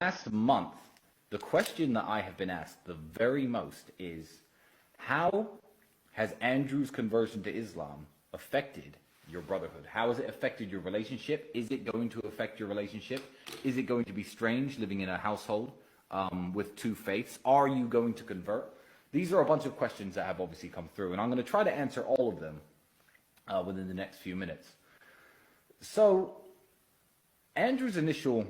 last month, the question that I have been asked the very most is, how has Andrew's conversion to Islam affected your brotherhood? How has it affected your relationship? Is it going to affect your relationship? Is it going to be strange living in a household with two faiths? Are you going to convert? These are a bunch of questions that have obviously come through, and I'm going to try to answer all of them within the next few minutes. So, Andrew's initial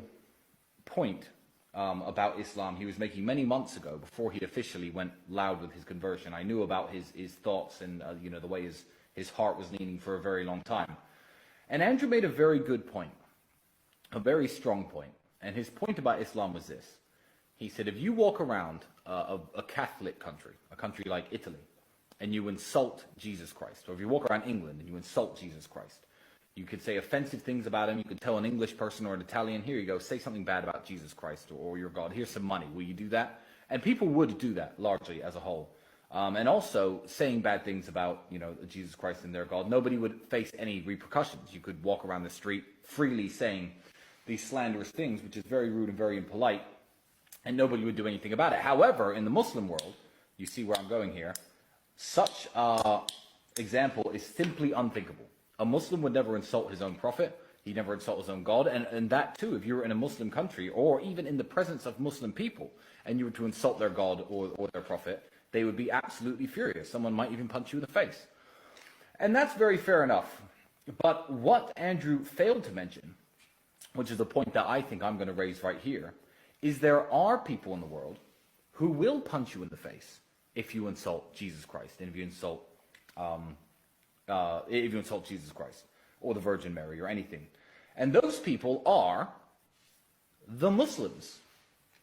point about Islam he was making many months ago, before he officially went loud with his conversion. I knew about his thoughts and the way his heart was leaning for a very long time. And Andrew made a very good point, a very strong point. And his point about Islam was this. He said, if you walk around a Catholic country, a country like Italy, and you insult Jesus Christ, or if you walk around England and you insult Jesus Christ, you could say offensive things about him. You could tell an English person or an Italian, here you go, say something bad about Jesus Christ or your God. Here's some money. Will you do that? And people would do that largely as a whole. And also saying bad things about, Jesus Christ and their God. Nobody would face any repercussions. You could walk around the street freely saying these slanderous things, which is very rude and very impolite, and nobody would do anything about it. However, in the Muslim world, you see where I'm going here, such example is simply unthinkable. A Muslim would never insult his own prophet. He'd never insult his own God. And that too, if you were in a Muslim country, or even in the presence of Muslim people, and you were to insult their God or their prophet, they would be absolutely furious. Someone might even punch you in the face. And that's very fair enough. But what Andrew failed to mention, which is the point that I think I'm going to raise right here, is there are people in the world who will punch you in the face if you insult Jesus Christ, and if you insult Jesus Christ, or the Virgin Mary, or anything. And those people are the Muslims.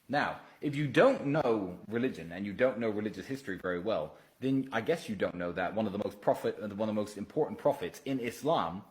Now, if you don't know religion, and you don't know religious history very well, then I guess you don't know that one of the most important prophets in Islam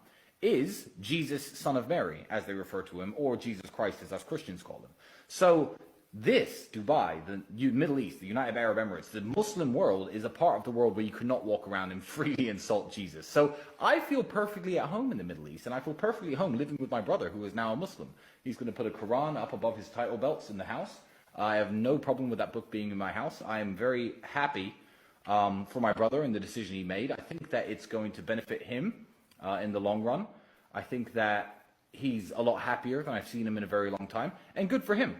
is Jesus, son of Mary, as they refer to him, or Jesus Christ, as us Christians call him. So this, Dubai, the Middle East, the United Arab Emirates, the Muslim world is a part of the world where you could not walk around and freely insult Jesus. So I feel perfectly at home in the Middle East, and I feel perfectly at home living with my brother, who is now a Muslim. He's going to put a Quran up above his title belts in the house. I have no problem with that book being in my house. I am very happy for my brother and the decision he made. I think that it's going to benefit him in the long run. I think that he's a lot happier than I've seen him in a very long time, and good for him.